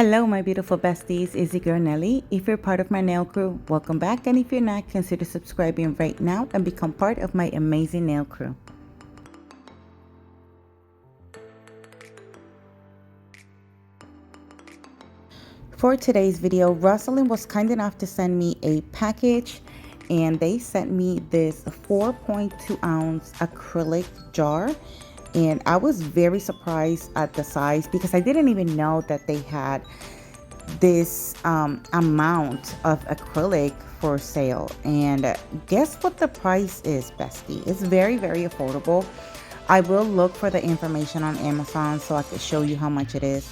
Hello my beautiful besties, it's your girl Nelly. If you're part of my nail crew, welcome back, and if you're not, consider subscribing right now and become part of my amazing nail crew. For today's video, Rosalind was kind enough to send me a package, and they sent me this 4.2 ounce acrylic jar. And I was very surprised at the size because I didn't even know that they had this amount of acrylic for sale. And guess what the price is, bestie? It's very affordable. I will look for the information on Amazon so I can show you how much it is.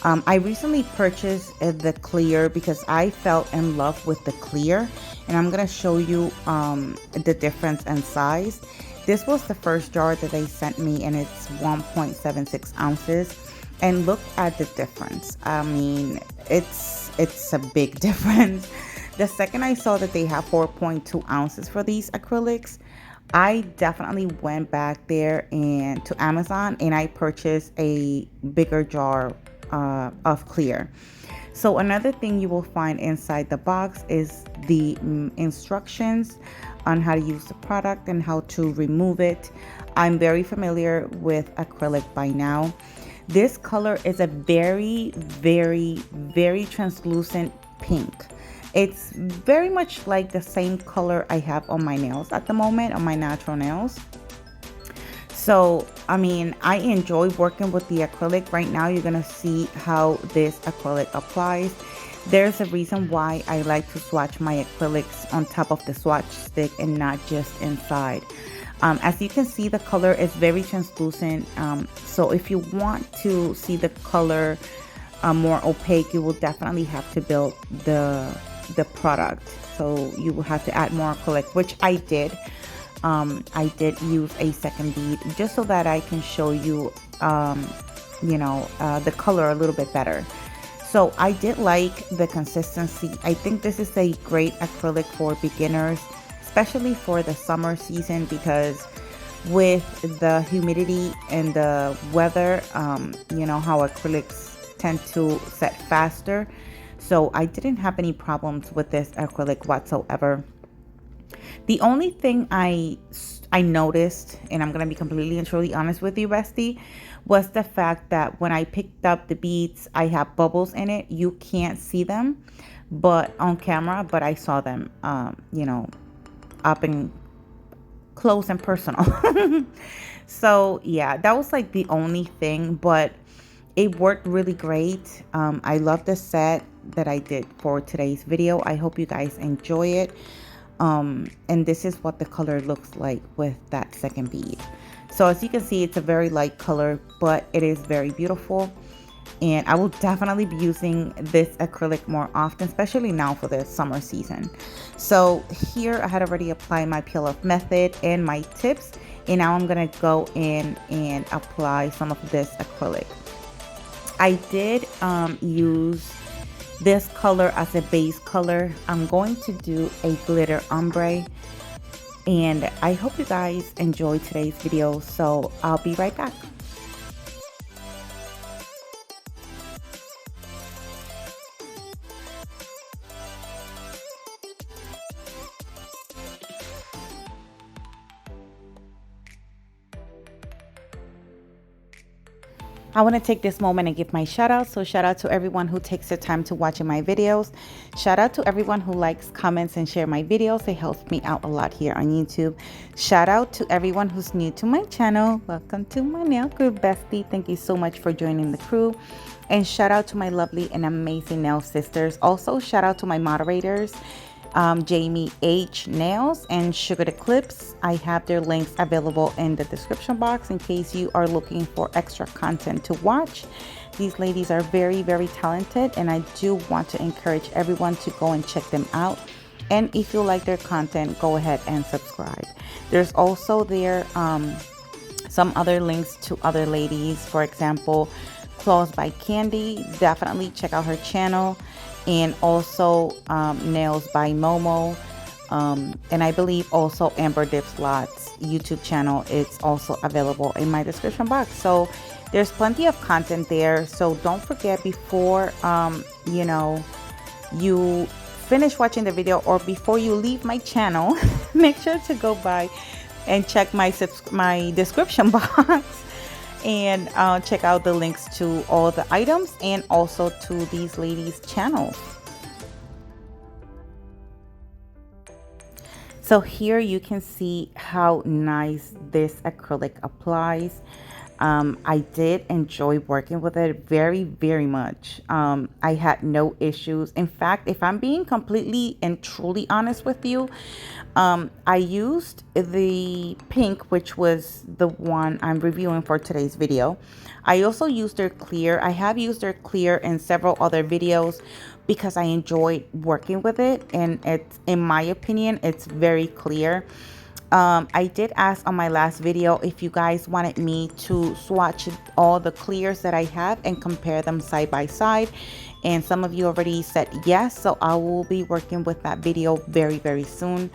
I recently purchased the clear because I fell in love with the clear, and I'm gonna show you the difference in size. This was the first jar that they sent me, and it's 1.76 ounces. And look at the difference. I mean, it's a big difference. The second I saw that they have 4.2 ounces for these acrylics, I definitely went back there and to Amazon, and I purchased a bigger jar of clear. So another thing you will find inside the box is the instructions on how to use the product and how to remove it. I'm very familiar with acrylic by now. This color is a very translucent pink. It's very much like the same color I have on my nails at the moment, on my natural nails. So, I mean, I enjoy working with the acrylic. Right now, you're gonna see how this acrylic applies. There's a reason why I like to swatch my acrylics on top of the swatch stick and not just inside. As you can see, the color is very translucent. So if you want to see the color more opaque, you will definitely have to build the product. So you will have to add more acrylic, which I did. I did use a second bead just so that I can show you, the color a little bit better. So I did like the consistency. I think this is a great acrylic for beginners, especially for the summer season, because with the humidity and the weather, you know how acrylics tend to set faster. So I didn't have any problems with this acrylic whatsoever. The only thing I noticed, and I'm going to be completely and truly honest with you, bestie, was the fact that when I picked up the beads, I have bubbles in it. You can't see them but on camera, but I saw them, up and close and personal. So yeah, that was like the only thing, but it worked really great. I love the set that I did for today's video. I hope you guys enjoy it. And this is what the color looks like with that second bead. So as you can see, it's a very light color, but it is very beautiful. And I will definitely be using this acrylic more often, especially now for the summer season. So here I had already applied my peel off method and my tips, and now I'm gonna go in and apply some of this acrylic. I did use this color as a base color. I'm going to do a glitter ombre, and I hope you guys enjoyed today's video, so I'll be right back. I want to take this moment and give my shout out. So shout out to everyone who takes the time to watch my videos. Shout out to everyone who likes, comments, and share my videos. It helps me out a lot here on YouTube. Shout out to everyone who's new to my channel. Welcome to my nail crew, bestie. Thank you so much for joining the crew. And shout out to my lovely and amazing nail sisters. Also shout out to my moderators, Jamie H Nails and Sugar the Clips. I have their links available in the description box in case you are looking for extra content to watch. These ladies are very talented, and I do want to encourage everyone to go and check them out. And if you like their content, go ahead and subscribe. There's also there some other links to other ladies. For example, Claws by Candy, definitely check out her channel. And also Nails by Momo, and I believe also Amber Dipslot's YouTube channel. It's also available in my description box. So There's plenty of content there, so don't forget, before you know, you finish watching the video, or before you leave my channel, make sure to go by and check my description box and check out the links to all the items and also to these ladies' channels. So here you can see how nice this acrylic applies. I did enjoy working with it very much. I had no issues. In fact, if I'm being completely and truly honest with you, I used the pink, which was the one I'm reviewing for today's video. I also used their clear. I have used their clear in several other videos because I enjoyed working with it, and it's, in my opinion, it's very clear. I did ask on my last video if you guys wanted me to swatch all the clears that I have and compare them side by side, and some of you already said yes, so I will be working with that video very soon.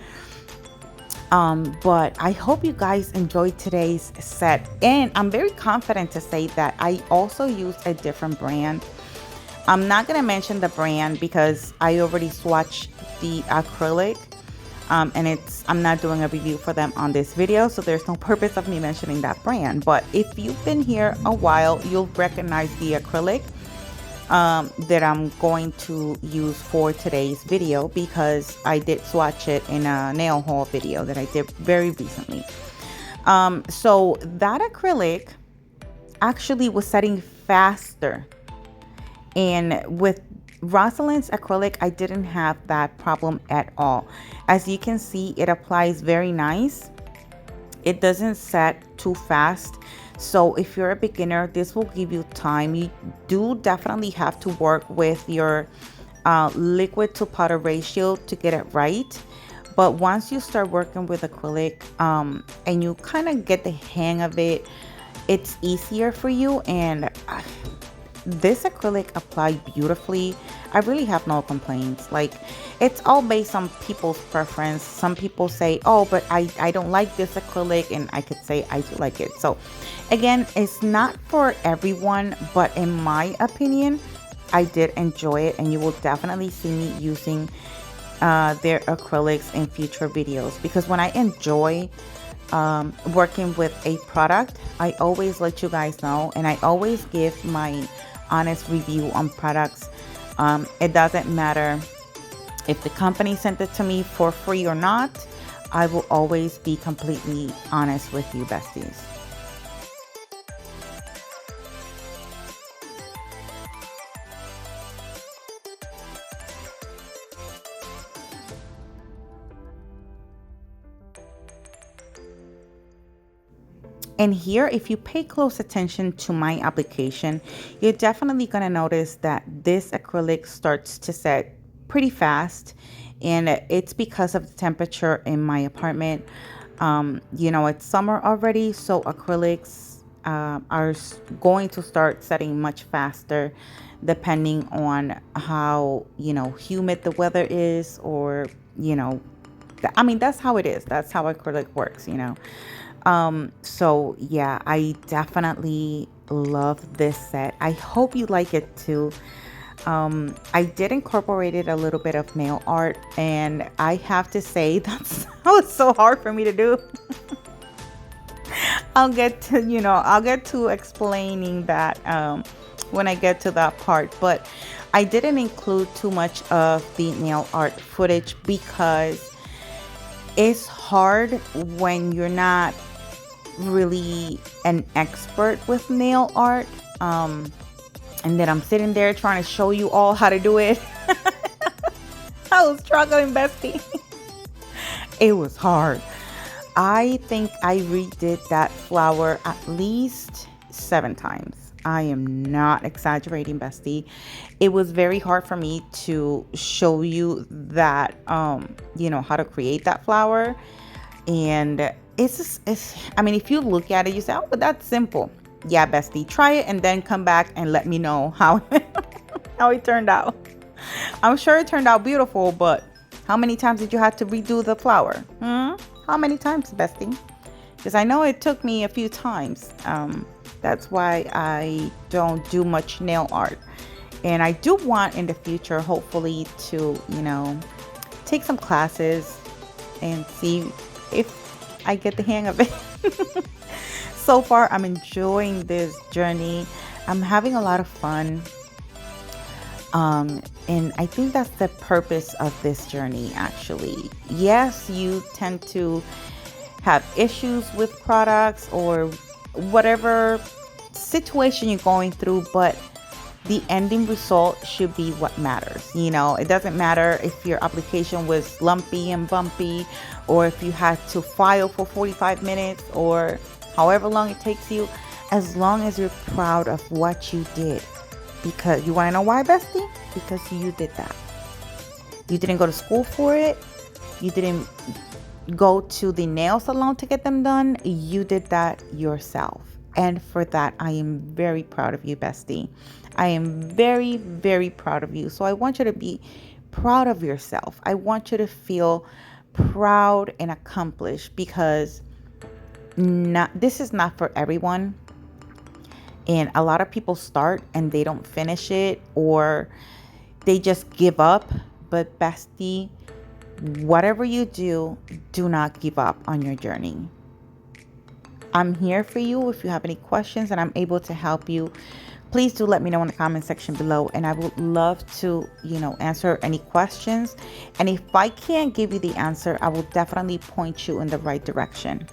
But I hope you guys enjoyed today's set, and I'm very confident to say that I also used a different brand. I'm not going to mention the brand because I already swatched the acrylic, and I'm not doing a review for them on this video, so there's no purpose of me mentioning that brand. But if you've been here a while, you'll recognize the acrylic that I'm going to use for today's video, because I did swatch it in a nail haul video that I did very recently. So that acrylic actually was setting faster, and with Rosalind's acrylic, I didn't have that problem at all. As you can see, it applies very nice. It doesn't set too fast. So if you're a beginner, this will give you time. You do definitely have to work with your liquid to powder ratio to get it right. But once you start working with acrylic and you kind of get the hang of it, it's easier for you. And this acrylic applied beautifully. I really have no complaints. Like, it's all based on people's preference. Some people say, oh, but I don't like this acrylic, and I could say I do like it. So again, it's not for everyone, but in my opinion, I did enjoy it, and you will definitely see me using their acrylics in future videos, because when I enjoy working with a product, I always let you guys know, and I always give my honest review on products. It doesn't matter if the company sent it to me for free or not. I will always be completely honest with you, besties. And here, if you pay close attention to my application, you're definitely going to notice that this acrylic starts to set pretty fast. And it's because of the temperature in my apartment. You know, it's summer already, so acrylics are going to start setting much faster depending on how, you know, humid the weather is, or, you know, I mean, that's how it is. That's how acrylic works, you know. So yeah, I definitely love this set. I hope you like it too. I did incorporate a little bit of nail art, and I have to say that was so hard for me to do. I'll get to explaining that when I get to that part, but I didn't include too much of the nail art footage because it's hard when you're not really an expert with nail art, and then I'm sitting there trying to show you all how to do it. I was struggling, bestie. It was hard. I think I redid that flower at least 7 times. I am not exaggerating, bestie. It was very hard for me to show you that, you know, how to create that flower. And I mean, if you look at it, you say, oh, but that's simple. Yeah, bestie, try it and then come back and let me know how, how it turned out. I'm sure it turned out beautiful, but how many times did you have to redo the flower? How many times, bestie? because I know it took me a few times. That's why I don't do much nail art. And I do want in the future, hopefully, to, take some classes and see if I get the hang of it. So far, I'm enjoying this journey. I'm having a lot of fun. And I think that's the purpose of this journey, actually. Yes, you tend to have issues with products or whatever situation you're going through, but the ending result should be what matters. It doesn't matter if your application was lumpy and bumpy, or if you had to file for 45 minutes or however long it takes you, as long as you're proud of what you did. Because you want to know why, bestie? Because you did that. You didn't go to school for it. You didn't go to the nail salon to get them done. You did that yourself. And for that, I am very proud of you, bestie. I am very, very proud of you. So I want you to be proud of yourself. I want you to feel proud and accomplished, because this is not for everyone. And a lot of people start and they don't finish it, or they just give up. But bestie, whatever you do, do not give up on your journey. I'm here for you. If you have any questions and I'm able to help you, please do let me know in the comment section below, and I would love to, answer any questions. And if I can't give you the answer, I will definitely point you in the right direction.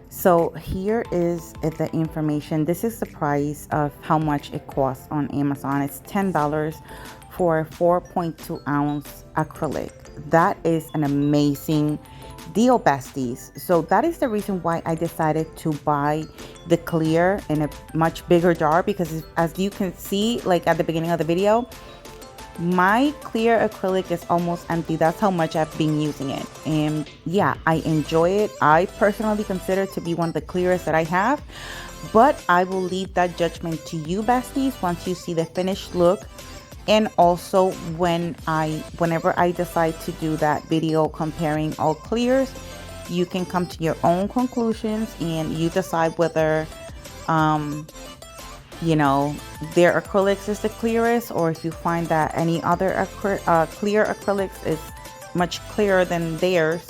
So here is the information. This is the price of how much it costs on Amazon. It's $10 for a 4.2 ounce acrylic. That is an amazing deal, besties. So that is the reason why I decided to buy the clear in a much bigger jar, because as you can see, like at the beginning of the video, my clear acrylic is almost empty. That's how much I've been using it. And yeah, I enjoy it. I personally consider it to be one of the clearest that I have, but I will leave that judgment to you, besties, once you see the finished look. And also whenever I decide to do that video comparing all clears, you can come to your own conclusions and you decide whether their acrylics is the clearest, or if you find that any other clear acrylics is much clearer than theirs.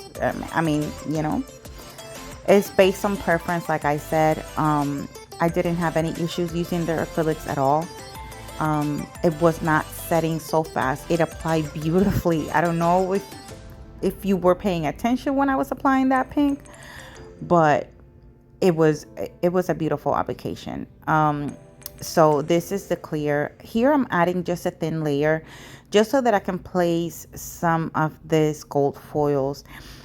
It's based on preference. Like I said, I didn't have any issues using their acrylics at all. It was not setting so fast. It applied beautifully. I don't know if you were paying attention when I was applying that pink, but it was a beautiful application. So this is the clear. Here I'm adding just a thin layer just so that I can place some of this gold foils.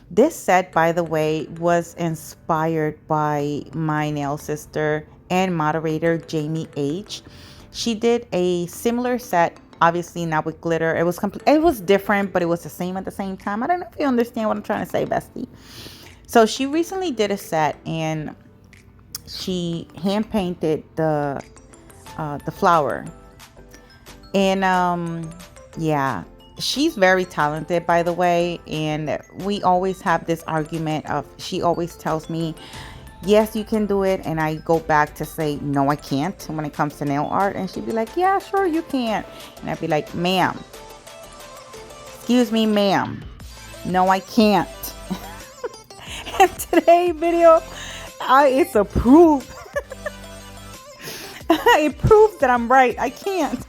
This set, by the way, was inspired by my nail sister and moderator Jamie H. She did a similar set, obviously not with glitter. It was different, but it was the same at the same time. I don't know if you understand what I'm trying to say, bestie. So she recently did a set and she hand painted the flower, and yeah, she's very talented, by the way. And we always have this argument of, she always tells me, yes, you can do it, and I go back to say, no, I can't, when it comes to nail art. And she'd be like, yeah, sure you can. And I'd be like, ma'am, excuse me, ma'am, no, I can't. And today's video, it's a proof. It proves that I'm right. I can't.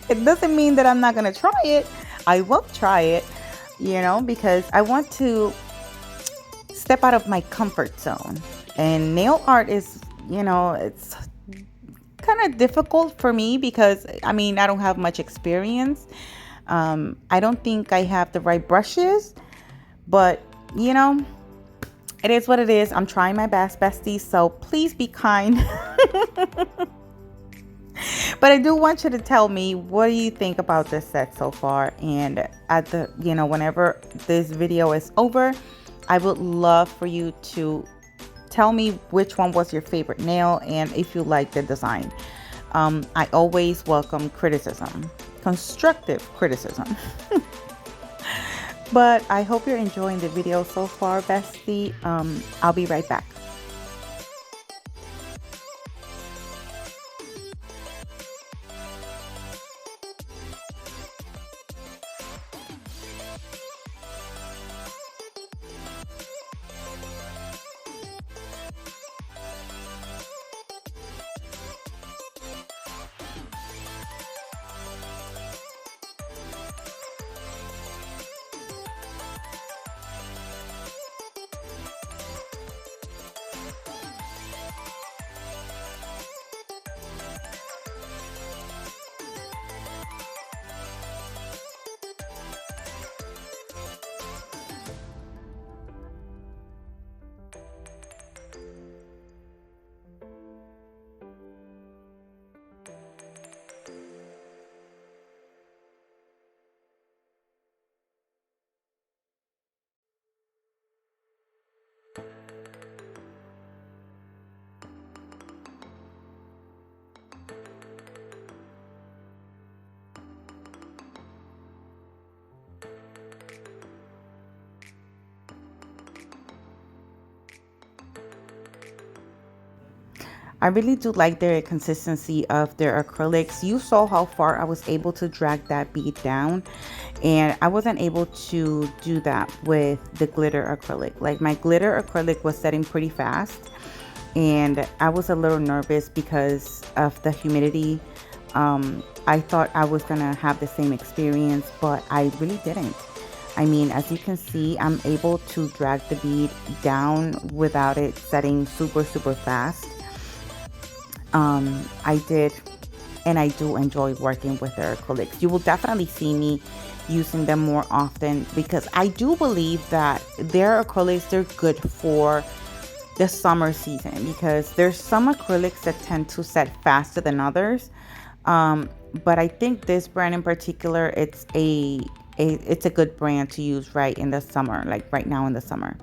It doesn't mean that I'm not going to try it. I will try it. you know, because I want to step out of my comfort zone. And nail art is, you know, it's kind of difficult for me because I mean, I don't have much experience. I don't think I have the right brushes, but you know, it is what it is. I'm trying my best, besties, so please be kind. But I do want you to tell me, what do you think about this set so far? And at the, you know, whenever this video is over, I would love for you to tell me which one was your favorite nail and if you like the design. I always welcome criticism, constructive criticism. But I hope you're enjoying the video so far, bestie. I'll be right back. I really do like the consistency of their acrylics. You saw how far I was able to drag that bead down, and I wasn't able to do that with the glitter acrylic. Like, my glitter acrylic was setting pretty fast, and I was a little nervous because of the humidity. I thought I was gonna have the same experience, but I really didn't. I mean, as you can see, I'm able to drag the bead down without it setting super fast. I did, and I do enjoy working with their acrylics. You will definitely see me using them more often because I do believe that their acrylics, they're good for the summer season, because there's some acrylics that tend to set faster than others. But I think this brand in particular, it's a good brand to use right in the summer, like right now in the summer.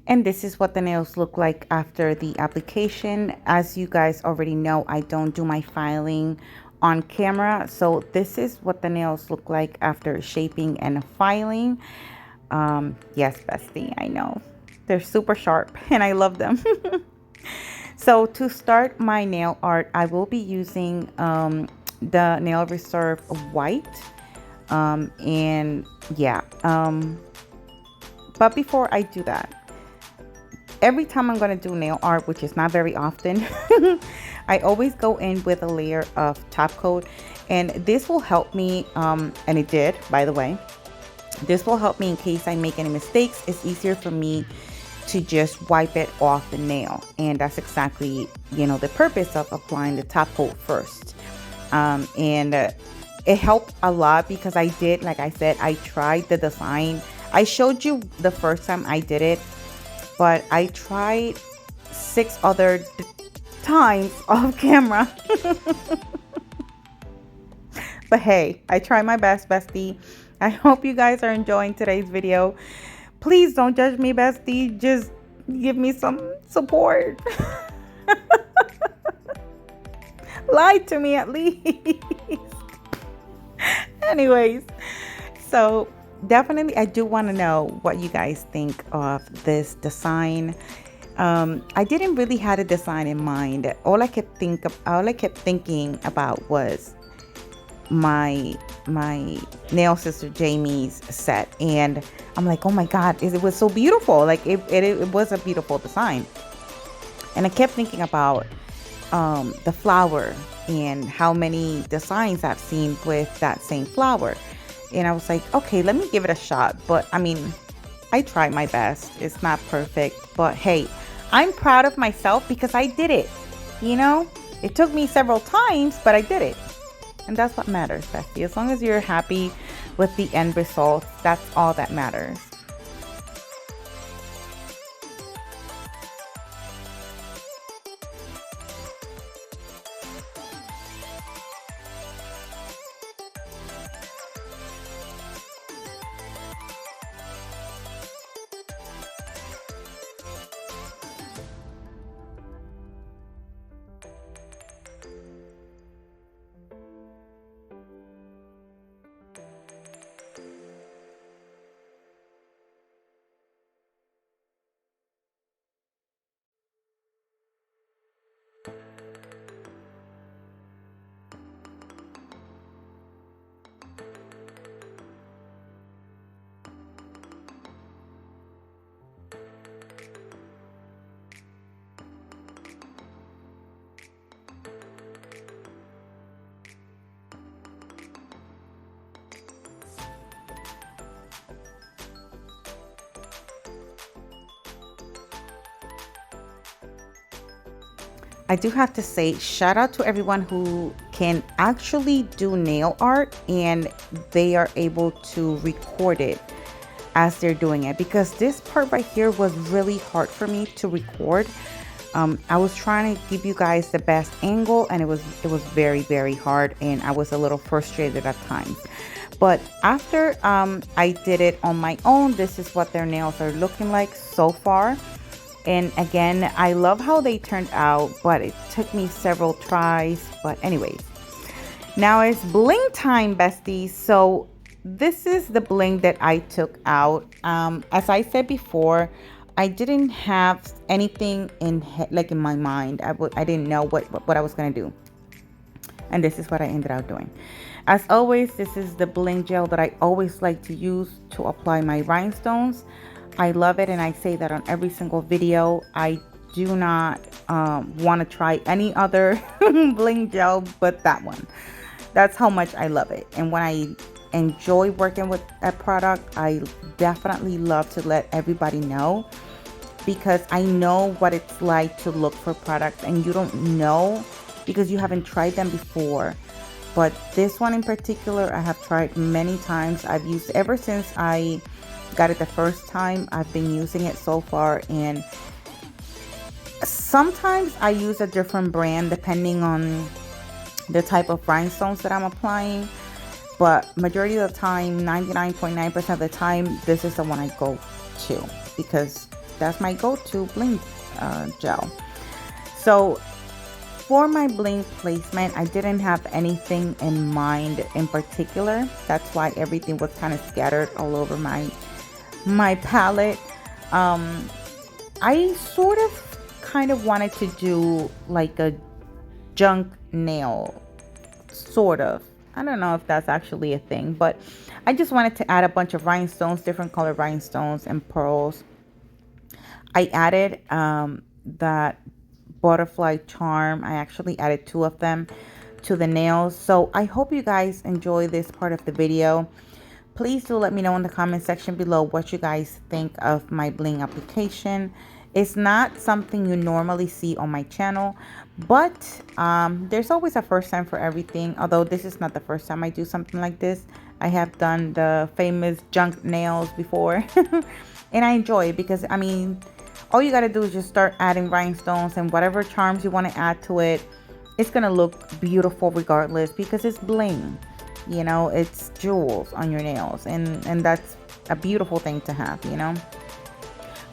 And this is what the nails look like after the application. As you guys already know, I don't do my filing on camera. So this is what the nails look like after shaping and filing. Yes, bestie, I know. They're super sharp and I love them. So to start my nail art, I will be using the Nail Reserve White. And yeah, but before I do that, every time I'm going to do nail art, which is not very often, I always go in with a layer of top coat, and this will help me, and it did, by the way. This will help me in case I make any mistakes. It's easier for me to just wipe it off the nail, and that's exactly, you know, the purpose of applying the top coat first. It helped a lot because I did, like I said, I tried the design. I showed you the first time I did it, but I tried 6 other times off camera. But hey, I tried my best, bestie. I hope you guys are enjoying today's video. Please don't judge me, bestie. Just give me some support. Lie to me at least. Anyways, so definitely I do want to know what you guys think of this design. I didn't really have a design in mind. All I kept thinking about was my nail sister Jamie's set, and I'm like, oh my god, it was so beautiful. Like it was a beautiful design, and I kept thinking about the flower and how many designs I've seen with that same flower. And I was like, okay, let me give it a shot. But I mean, I tried my best. It's not perfect, but hey, I'm proud of myself because I did it. You know, it took me several times, but I did it. And that's what matters, bestie. As long as you're happy with the end result, that's all that matters. I do have to say, shout out to everyone who can actually do nail art and they are able to record it as they're doing it, because this part right here was really hard for me to record. I was trying to give you guys the best angle, and it was very, very hard, and I was a little frustrated at times. But after I did it on my own, this is what their nails are looking like so far. And again, I love how they turned out, but it took me several tries. But anyways, now it's bling time, besties. So this is the bling that I took out. As I said before, I didn't have anything in my mind. I didn't know what I was gonna do, and this is what I ended up doing. As always, this is the bling gel that I always like to use to apply my rhinestones. I love it, and I say that on every single video. I do not want to try any other bling gel but that one. That's how much I love it. And when I enjoy working with a product, I definitely love to let everybody know, because I know what it's like to look for products and you don't know because you haven't tried them before. But this one in particular, I have tried many times. I've used ever since I got it the first time. I've been using it so far, and sometimes I use a different brand depending on the type of rhinestones that I'm applying, but majority of the time, 99.9% of the time, this is the one I go to, because that's my go-to Bling gel. So for my Bling placement, I didn't have anything in mind in particular. That's why everything was kind of scattered all over my palette. I sort of kind of wanted to do like a junk nail, sort of. I don't know if that's actually a thing, but I just wanted to add a bunch of rhinestones, different color rhinestones and pearls. I added that butterfly charm. I actually added 2 of them to the nails. So I hope you guys enjoy this part of the video. Please do let me know in the comment section below what you guys think of my Bling application. It's not something you normally see on my channel, but there's always a first time for everything. Although this is not the first time I do something like this. I have done the famous junk nails before and I enjoy it because, I mean, all you got to do is just start adding rhinestones and whatever charms you want to add to it. It's going to look beautiful regardless because it's bling. You know, it's jewels on your nails, and that's a beautiful thing to have, you know.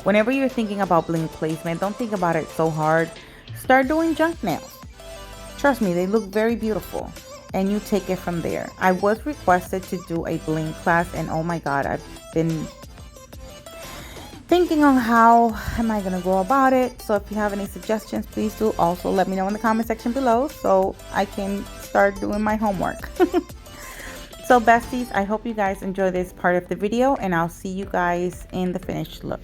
Whenever you're thinking about bling placement, don't think about it so hard. Start doing junk nails. Trust me, they look very beautiful, and you take it from there. I was requested to do a bling class, and oh my god, I've been thinking on how am I gonna go about it. So if you have any suggestions, please do also let me know in the comment section below so I can start doing my homework. So besties, I hope you guys enjoy this part of the video, and I'll see you guys in the finished look.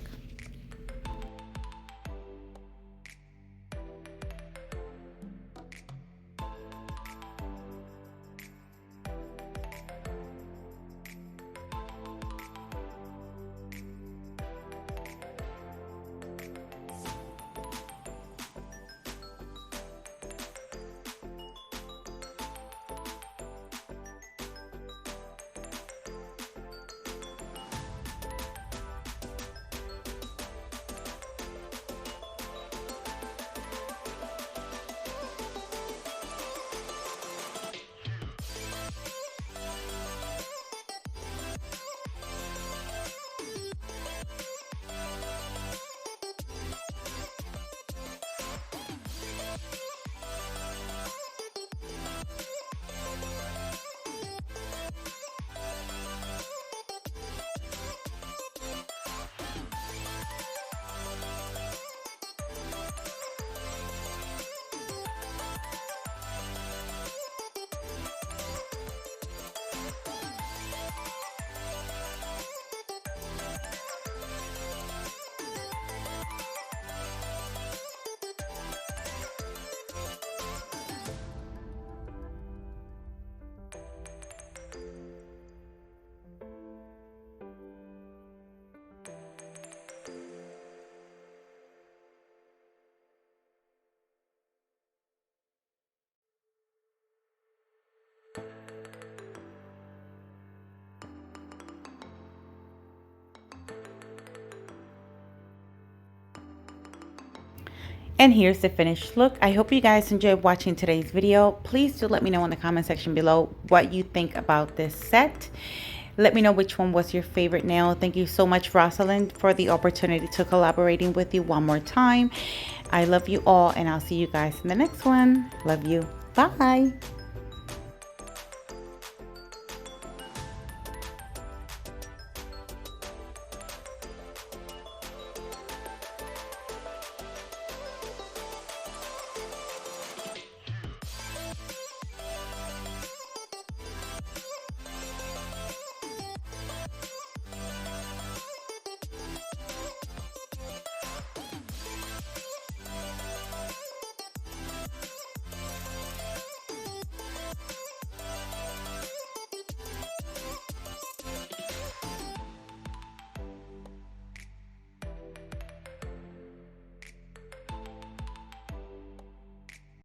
And here's the finished look. I hope you guys enjoyed watching today's video. Please do let me know in the comment section below what you think about this set. Let me know which one was your favorite nail. Thank you so much, Rosalind, for the opportunity to collaborating with you one more time. I love you all, and I'll see you guys in the next one. Love you. Bye.